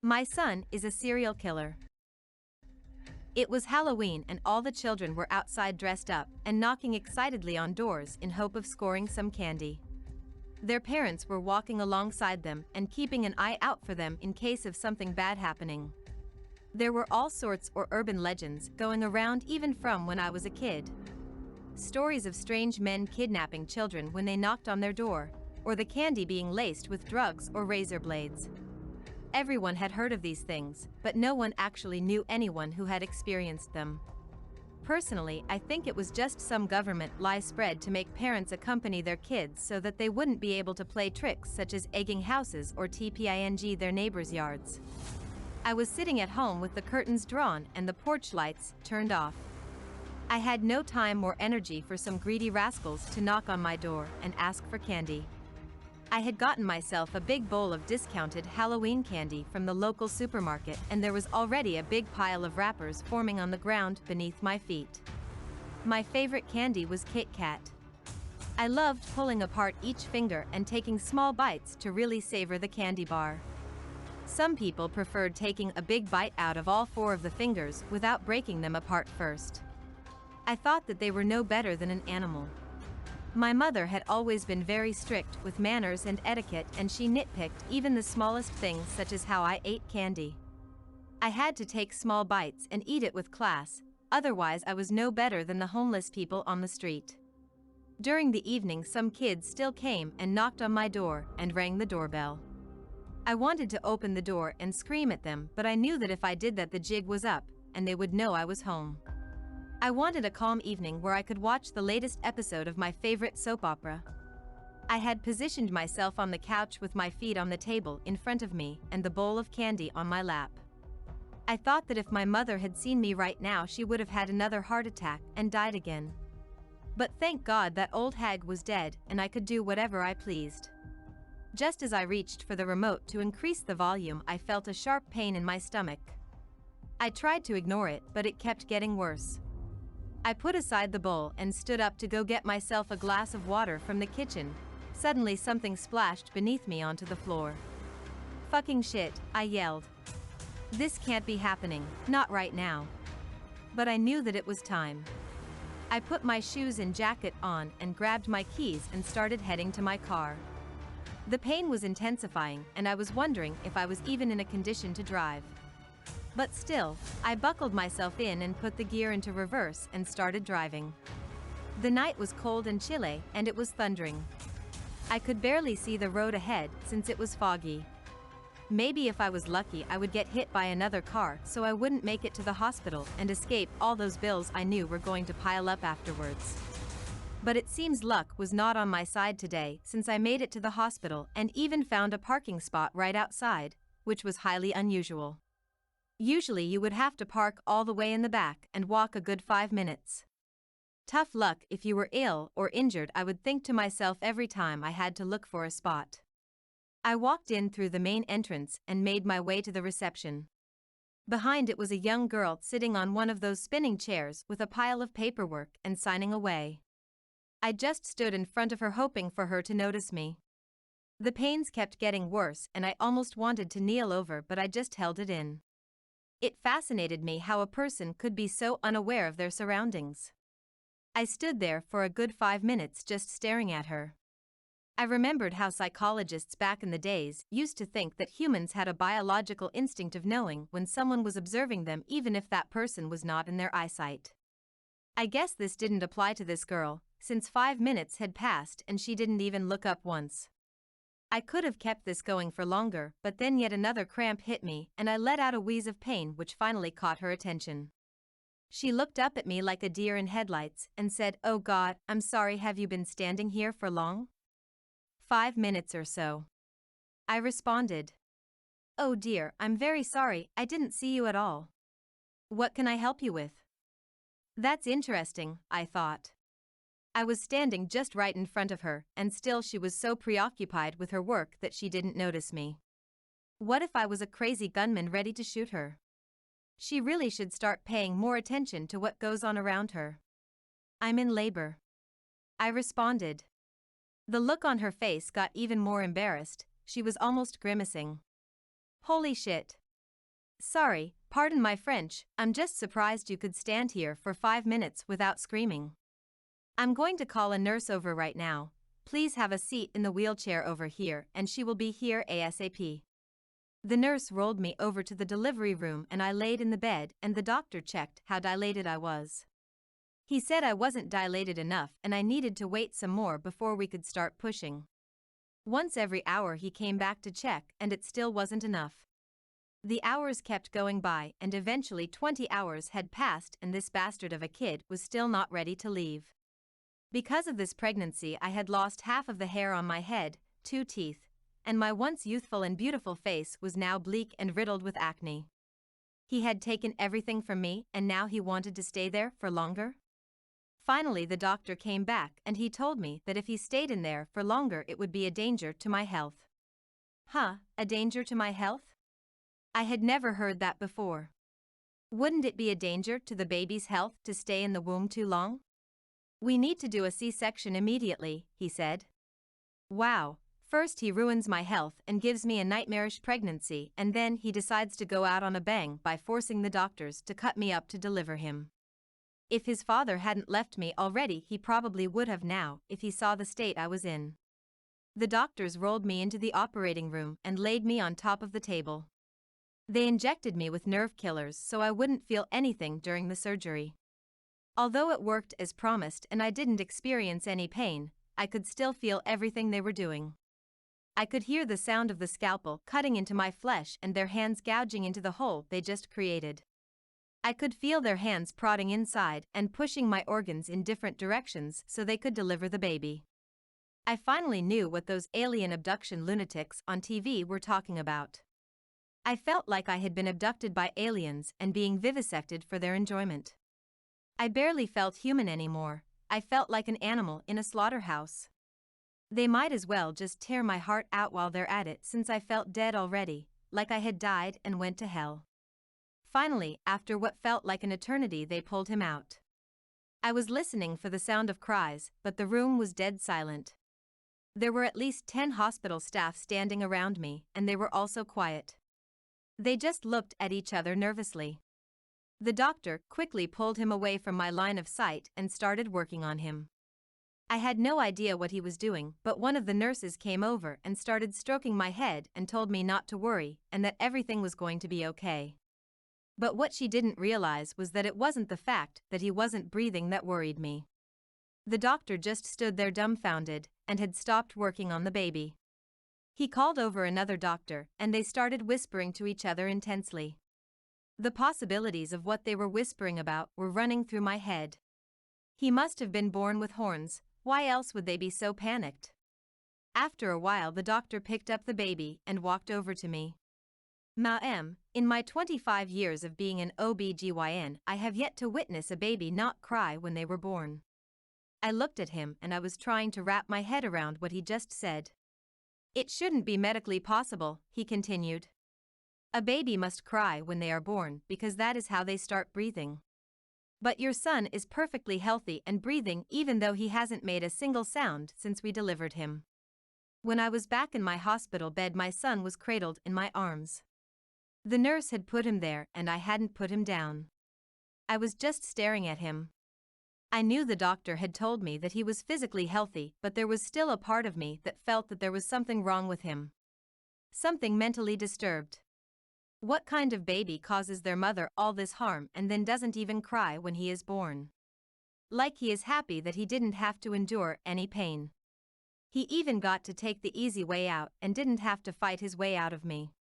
My son is a serial killer. It was Halloween and all the children were outside dressed up and knocking excitedly on doors in hope of scoring some candy. Their parents were walking alongside them and keeping an eye out for them in case of something bad happening. There were all sorts of urban legends going around even from when I was a kid. Stories of strange men kidnapping children when they knocked on their door, or the candy being laced with drugs or razor blades. Everyone had heard of these things, but no one actually knew anyone who had experienced them. Personally, I think it was just some government lie spread to make parents accompany their kids so that they wouldn't be able to play tricks such as egging houses or TPING their neighbors' yards. I was sitting at home with the curtains drawn and the porch lights turned off. I had no time or energy for some greedy rascals to knock on my door and ask for candy. I had gotten myself a big bowl of discounted Halloween candy from the local supermarket, and there was already a big pile of wrappers forming on the ground beneath my feet. My favorite candy was Kit Kat. I loved pulling apart each finger and taking small bites to really savor the candy bar. Some people preferred taking a big bite out of all four of the fingers without breaking them apart first. I thought that they were no better than an animal. My mother had always been very strict with manners and etiquette, and she nitpicked even the smallest things such as how I ate candy. I had to take small bites and eat it with class, otherwise I was no better than the homeless people on the street. During the evening some kids still came and knocked on my door and rang the doorbell. I wanted to open the door and scream at them, but I knew that if I did that the jig was up, and they would know I was home. I wanted a calm evening where I could watch the latest episode of my favorite soap opera. I had positioned myself on the couch with my feet on the table in front of me and the bowl of candy on my lap. I thought that if my mother had seen me right now she would have had another heart attack and died again. But thank God that old hag was dead and I could do whatever I pleased. Just as I reached for the remote to increase the volume, I felt a sharp pain in my stomach. I tried to ignore it, but it kept getting worse. I put aside the bowl and stood up to go get myself a glass of water from the kitchen. Suddenly something splashed beneath me onto the floor. "Fucking shit," I yelled. This can't be happening, not right now. But I knew that it was time. I put my shoes and jacket on and grabbed my keys and started heading to my car. The pain was intensifying and I was wondering if I was even in a condition to drive. But still, I buckled myself in and put the gear into reverse and started driving. The night was cold and chilly, and it was thundering. I could barely see the road ahead since it was foggy. Maybe if I was lucky I would get hit by another car so I wouldn't make it to the hospital and escape all those bills I knew were going to pile up afterwards. But it seems luck was not on my side today, since I made it to the hospital and even found a parking spot right outside, which was highly unusual. Usually you would have to park all the way in the back and walk a good 5 minutes. Tough luck if you were ill or injured, I would think to myself every time I had to look for a spot. I walked in through the main entrance and made my way to the reception. Behind it was a young girl sitting on one of those spinning chairs with a pile of paperwork and signing away. I just stood in front of her hoping for her to notice me. The pains kept getting worse and I almost wanted to kneel over, but I just held it in. It fascinated me how a person could be so unaware of their surroundings. I stood there for a good 5 minutes just staring at her. I remembered how psychologists back in the days used to think that humans had a biological instinct of knowing when someone was observing them even if that person was not in their eyesight. I guess this didn't apply to this girl, since 5 minutes had passed and she didn't even look up once. I could have kept this going for longer, but then yet another cramp hit me and I let out a wheeze of pain which finally caught her attention. She looked up at me like a deer in headlights and said, "Oh God, I'm sorry, have you been standing here for long?" 5 minutes or so. I responded. "Oh dear, I'm very sorry, I didn't see you at all. What can I help you with?" That's interesting, I thought. I was standing just right in front of her, and still she was so preoccupied with her work that she didn't notice me. What if I was a crazy gunman ready to shoot her? She really should start paying more attention to what goes on around her. "I'm in labor," I responded. The look on her face got even more embarrassed, she was almost grimacing. "Holy shit. Sorry, pardon my French, I'm just surprised you could stand here for 5 minutes without screaming. I'm going to call a nurse over right now. Please have a seat in the wheelchair over here and she will be here ASAP. The nurse rolled me over to the delivery room and I laid in the bed and the doctor checked how dilated I was. He said I wasn't dilated enough and I needed to wait some more before we could start pushing. Once every hour he came back to check and it still wasn't enough. The hours kept going by and eventually 20 hours had passed and this bastard of a kid was still not ready to leave. Because of this pregnancy I had lost half of the hair on my head, 2 teeth, and my once youthful and beautiful face was now bleak and riddled with acne. He had taken everything from me and now he wanted to stay there for longer? Finally the doctor came back and he told me that if he stayed in there for longer it would be a danger to my health. Huh, a danger to my health? I had never heard that before. Wouldn't it be a danger to the baby's health to stay in the womb too long? We need to do a C-section immediately, he said. Wow, first he ruins my health and gives me a nightmarish pregnancy and then he decides to go out on a bang by forcing the doctors to cut me up to deliver him. If his father hadn't left me already he probably would have now if he saw the state I was in. The doctors rolled me into the operating room and laid me on top of the table. They injected me with nerve killers so I wouldn't feel anything during the surgery. Although it worked as promised and I didn't experience any pain, I could still feel everything they were doing. I could hear the sound of the scalpel cutting into my flesh and their hands gouging into the hole they just created. I could feel their hands prodding inside and pushing my organs in different directions so they could deliver the baby. I finally knew what those alien abduction lunatics on TV were talking about. I felt like I had been abducted by aliens and being vivisected for their enjoyment. I barely felt human anymore, I felt like an animal in a slaughterhouse. They might as well just tear my heart out while they're at it since I felt dead already, like I had died and went to hell. Finally, after what felt like an eternity they pulled him out. I was listening for the sound of cries, but the room was dead silent. There were at least 10 hospital staff standing around me, and they were also quiet. They just looked at each other nervously. The doctor quickly pulled him away from my line of sight and started working on him. I had no idea what he was doing, but one of the nurses came over and started stroking my head and told me not to worry and that everything was going to be okay. But what she didn't realize was that it wasn't the fact that he wasn't breathing that worried me. The doctor just stood there dumbfounded and had stopped working on the baby. He called over another doctor and they started whispering to each other intensely. The possibilities of what they were whispering about were running through my head. He must have been born with horns, why else would they be so panicked? After a while the doctor picked up the baby and walked over to me. Ma'am, in my 25 years of being an OB-GYN, I have yet to witness a baby not cry when they were born. I looked at him and I was trying to wrap my head around what he just said. It shouldn't be medically possible, he continued. A baby must cry when they are born because that is how they start breathing. But your son is perfectly healthy and breathing even though he hasn't made a single sound since we delivered him. When I was back in my hospital bed, my son was cradled in my arms. The nurse had put him there and I hadn't put him down. I was just staring at him. I knew the doctor had told me that he was physically healthy, but there was still a part of me that felt that there was something wrong with him. Something mentally disturbed. What kind of baby causes their mother all this harm and then doesn't even cry when he is born? Like he is happy that he didn't have to endure any pain. He even got to take the easy way out and didn't have to fight his way out of me.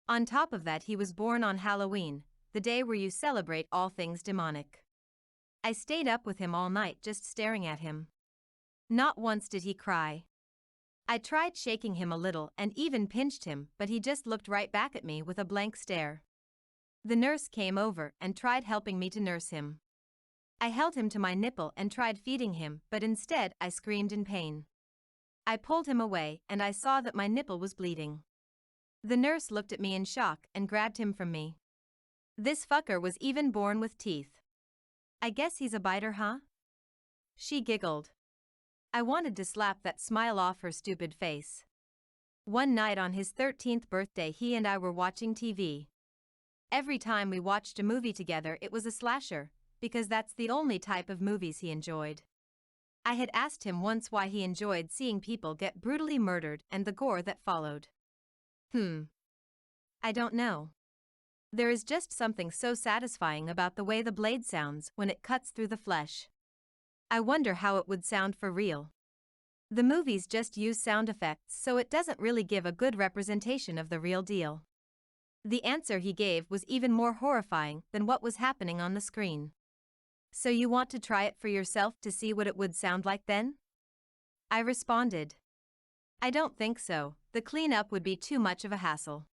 On top of that, he was born on Halloween, the day where you celebrate all things demonic. I stayed up with him all night just staring at him. Not once did he cry. I tried shaking him a little and even pinched him, but he just looked right back at me with a blank stare. The nurse came over and tried helping me to nurse him. I held him to my nipple and tried feeding him, but instead I screamed in pain. I pulled him away and I saw that my nipple was bleeding. The nurse looked at me in shock and grabbed him from me. This fucker was even born with teeth. I guess he's a biter, huh? She giggled. I wanted to slap that smile off her stupid face. One night on his 13th birthday, he and I were watching TV. Every time we watched a movie together, it was a slasher, because that's the only type of movies he enjoyed. I had asked him once why he enjoyed seeing people get brutally murdered and the gore that followed. I don't know. There is just something so satisfying about the way the blade sounds when it cuts through the flesh. I wonder how it would sound for real. The movies just use sound effects, so it doesn't really give a good representation of the real deal. The answer he gave was even more horrifying than what was happening on the screen. So you want to try it for yourself to see what it would sound like then? I responded. I don't think so, the cleanup would be too much of a hassle.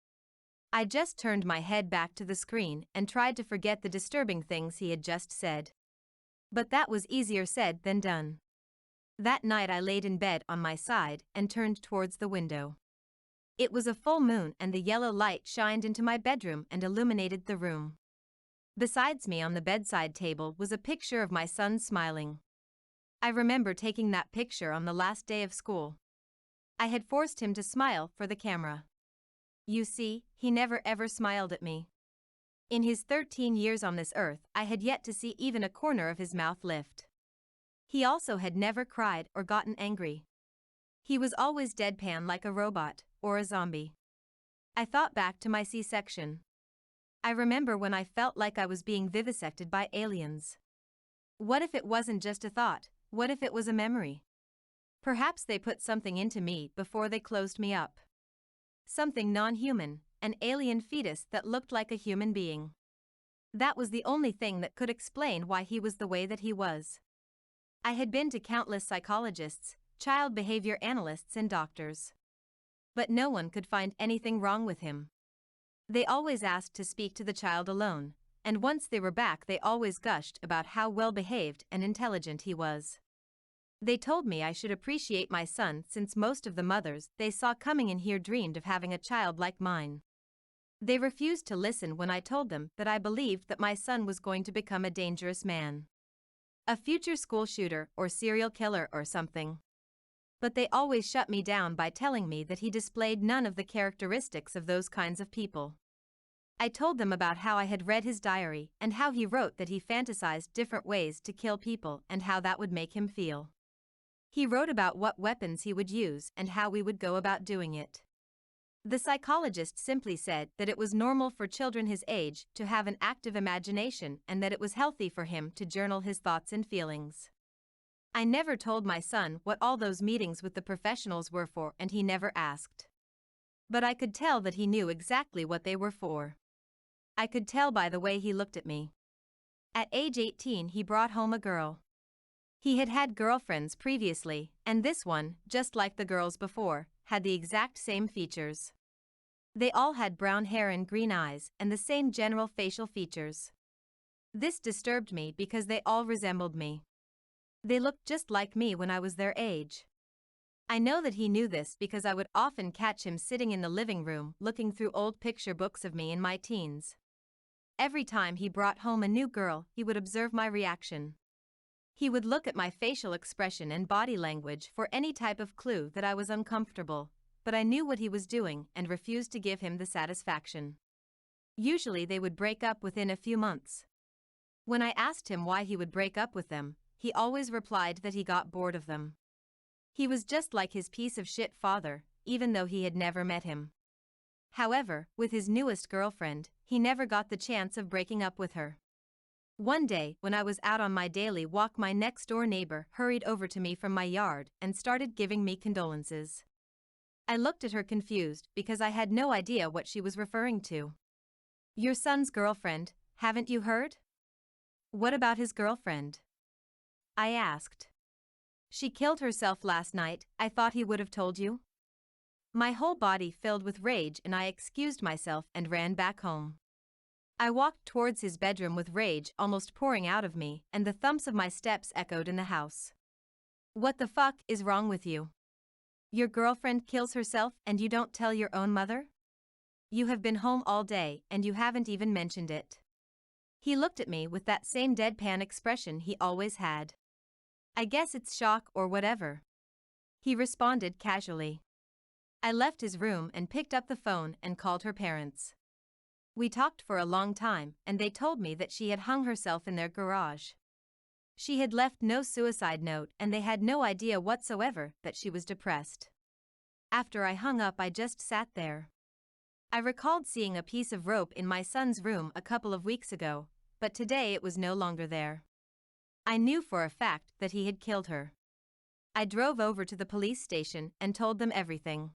I just turned my head back to the screen and tried to forget the disturbing things he had just said. But that was easier said than done. That night I laid in bed on my side and turned towards the window. It was a full moon and the yellow light shined into my bedroom and illuminated the room. Besides me on the bedside table was a picture of my son smiling. I remember taking that picture on the last day of school. I had forced him to smile for the camera. You see, he never ever smiled at me. In his 13 years on this earth, I had yet to see even a corner of his mouth lift. He also had never cried or gotten angry. He was always deadpan like a robot or a zombie. I thought back to my C-section. I remember when I felt like I was being vivisected by aliens. What if it wasn't just a thought? What if it was a memory? Perhaps they put something into me before they closed me up. Something non-human, an alien fetus that looked like a human being. That was the only thing that could explain why he was the way that he was. I had been to countless psychologists, child behavior analysts and doctors. But no one could find anything wrong with him. They always asked to speak to the child alone, and once they were back they always gushed about how well-behaved and intelligent he was. They told me I should appreciate my son since most of the mothers they saw coming in here dreamed of having a child like mine. They refused to listen when I told them that I believed that my son was going to become a dangerous man. A future school shooter or serial killer or something. But they always shut me down by telling me that he displayed none of the characteristics of those kinds of people. I told them about how I had read his diary and how he wrote that he fantasized different ways to kill people and how that would make him feel. He wrote about what weapons he would use and how we would go about doing it. The psychologist simply said that it was normal for children his age to have an active imagination and that it was healthy for him to journal his thoughts and feelings. I never told my son what all those meetings with the professionals were for, and he never asked. But I could tell that he knew exactly what they were for. I could tell by the way he looked at me. At age 18 he brought home a girl. He had had girlfriends previously, and this one, just like the girls before, had the exact same features. They all had brown hair and green eyes and the same general facial features. This disturbed me because they all resembled me. They looked just like me when I was their age. I know that he knew this because I would often catch him sitting in the living room looking through old picture books of me in my teens. Every time he brought home a new girl, he would observe my reaction. He would look at my facial expression and body language for any type of clue that I was uncomfortable, but I knew what he was doing and refused to give him the satisfaction. Usually they would break up within a few months. When I asked him why he would break up with them, he always replied that he got bored of them. He was just like his piece of shit father, even though he had never met him. However, with his newest girlfriend, he never got the chance of breaking up with her. One day, when I was out on my daily walk, my next-door neighbor hurried over to me from my yard and started giving me condolences. I looked at her confused because I had no idea what she was referring to. Your son's girlfriend, haven't you heard? What about his girlfriend? I asked. She killed herself last night. I thought he would have told you. My whole body filled with rage and I excused myself and ran back home. I walked towards his bedroom with rage almost pouring out of me, and the thumps of my steps echoed in the house. What the fuck is wrong with you? Your girlfriend kills herself and you don't tell your own mother? You have been home all day and you haven't even mentioned it. He looked at me with that same deadpan expression he always had. I guess it's shock or whatever. He responded casually. I left his room and picked up the phone and called her parents. We talked for a long time, and they told me that she had hung herself in their garage. She had left no suicide note, and they had no idea whatsoever that she was depressed. After I hung up, I just sat there. I recalled seeing a piece of rope in my son's room a couple of weeks ago, but today it was no longer there. I knew for a fact that he had killed her. I drove over to the police station and told them everything.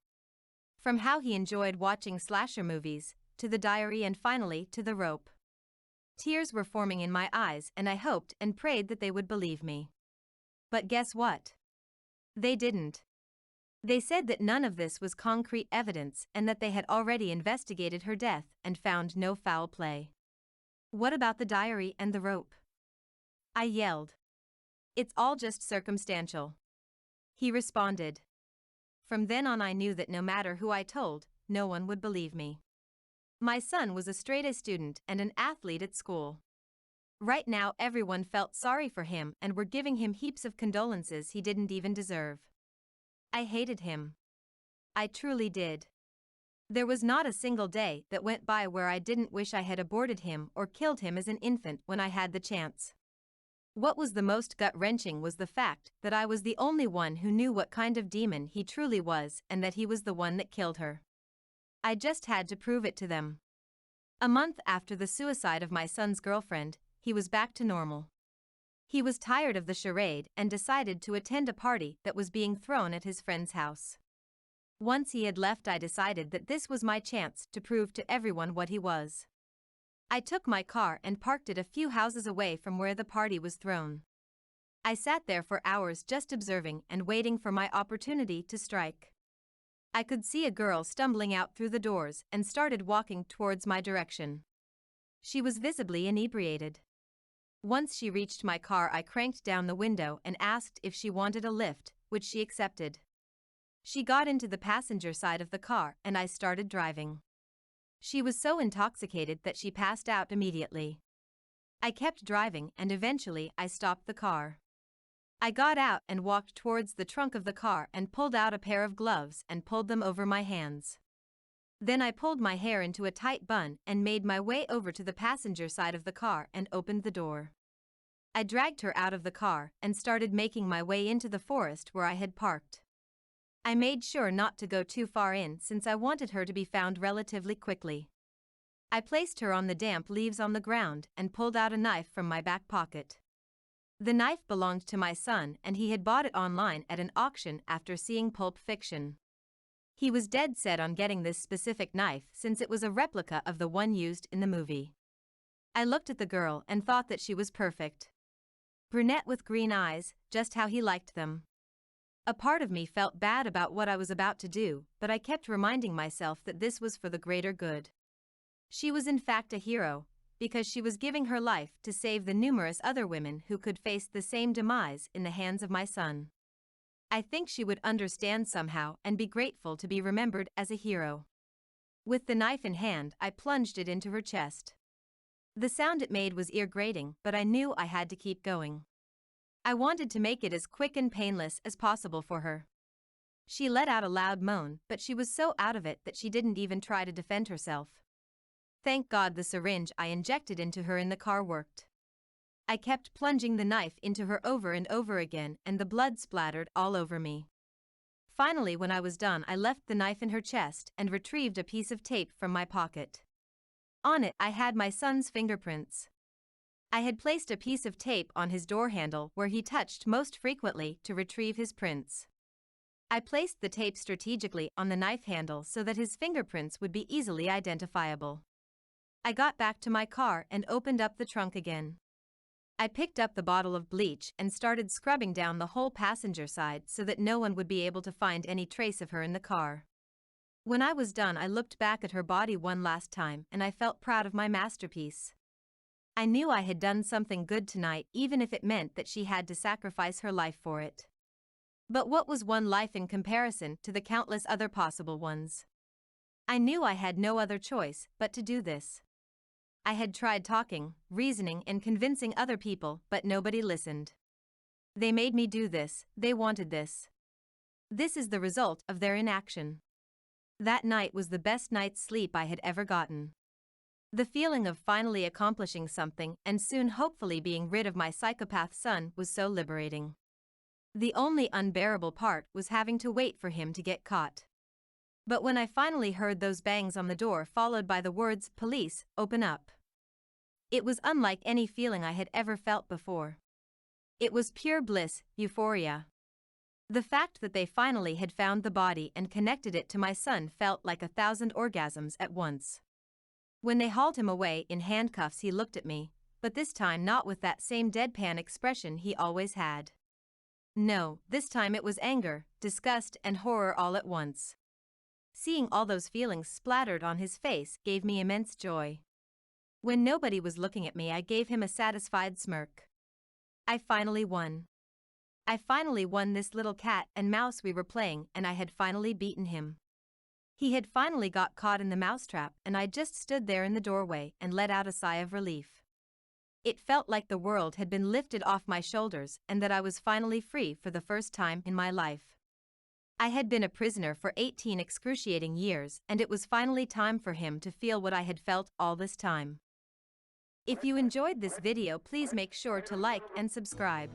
From how he enjoyed watching slasher movies, to the diary, and finally to the rope. Tears were forming in my eyes, and I hoped and prayed that they would believe me. But guess what? They didn't. They said that none of this was concrete evidence and that they had already investigated her death and found no foul play. What about the diary and the rope? I yelled. It's all just circumstantial. He responded. From then on, I knew that no matter who I told, no one would believe me. My son was a straight-A student and an athlete at school. Right now, everyone felt sorry for him and were giving him heaps of condolences he didn't even deserve. I hated him. I truly did. There was not a single day that went by where I didn't wish I had aborted him or killed him as an infant when I had the chance. What was the most gut-wrenching was the fact that I was the only one who knew what kind of demon he truly was and that he was the one that killed her. I just had to prove it to them. A month after the suicide of my son's girlfriend, he was back to normal. He was tired of the charade and decided to attend a party that was being thrown at his friend's house. Once he had left, I decided that this was my chance to prove to everyone what he was. I took my car and parked it a few houses away from where the party was thrown. I sat there for hours just observing and waiting for my opportunity to strike. I could see a girl stumbling out through the doors and started walking towards my direction. She was visibly inebriated. Once she reached my car, I cranked down the window and asked if she wanted a lift, which she accepted. She got into the passenger side of the car and I started driving. She was so intoxicated that she passed out immediately. I kept driving and eventually I stopped the car. I got out and walked towards the trunk of the car and pulled out a pair of gloves and pulled them over my hands. Then I pulled my hair into a tight bun and made my way over to the passenger side of the car and opened the door. I dragged her out of the car and started making my way into the forest where I had parked. I made sure not to go too far in since I wanted her to be found relatively quickly. I placed her on the damp leaves on the ground and pulled out a knife from my back pocket. The knife belonged to my son and he had bought it online at an auction after seeing Pulp Fiction. He was dead set on getting this specific knife since it was a replica of the one used in the movie. I looked at the girl and thought that she was perfect. Brunette with green eyes, just how he liked them. A part of me felt bad about what I was about to do, but I kept reminding myself that this was for the greater good. She was in fact a hero, because she was giving her life to save the numerous other women who could face the same demise in the hands of my son. I think she would understand somehow and be grateful to be remembered as a hero. With the knife in hand, I plunged it into her chest. The sound it made was ear-grating, but I knew I had to keep going. I wanted to make it as quick and painless as possible for her. She let out a loud moan, but she was so out of it that she didn't even try to defend herself. Thank God the syringe I injected into her in the car worked. I kept plunging the knife into her over and over again, and the blood splattered all over me. Finally, when I was done, I left the knife in her chest and retrieved a piece of tape from my pocket. On it, I had my son's fingerprints. I had placed a piece of tape on his door handle where he touched most frequently to retrieve his prints. I placed the tape strategically on the knife handle so that his fingerprints would be easily identifiable. I got back to my car and opened up the trunk again. I picked up the bottle of bleach and started scrubbing down the whole passenger side so that no one would be able to find any trace of her in the car. When I was done, I looked back at her body one last time and I felt proud of my masterpiece. I knew I had done something good tonight, even if it meant that she had to sacrifice her life for it. But what was one life in comparison to the countless other possible ones? I knew I had no other choice but to do this. I had tried talking, reasoning, and convincing other people, but nobody listened. They made me do this, they wanted this. This is the result of their inaction. That night was the best night's sleep I had ever gotten. The feeling of finally accomplishing something and soon hopefully being rid of my psychopath son was so liberating. The only unbearable part was having to wait for him to get caught. But when I finally heard those bangs on the door followed by the words, "Police, open up," it was unlike any feeling I had ever felt before. It was pure bliss, euphoria. The fact that they finally had found the body and connected it to my son felt like 1,000 orgasms at once. When they hauled him away in handcuffs, he looked at me, but this time not with that same deadpan expression he always had. No, this time it was anger, disgust, and horror all at once. Seeing all those feelings splattered on his face gave me immense joy. When nobody was looking at me, I gave him a satisfied smirk. I finally won. I finally won this little cat and mouse we were playing, and I had finally beaten him. He had finally got caught in the mousetrap, and I just stood there in the doorway and let out a sigh of relief. It felt like the world had been lifted off my shoulders and that I was finally free for the first time in my life. I had been a prisoner for 18 excruciating years, and it was finally time for him to feel what I had felt all this time. If you enjoyed this video, please make sure to like and subscribe.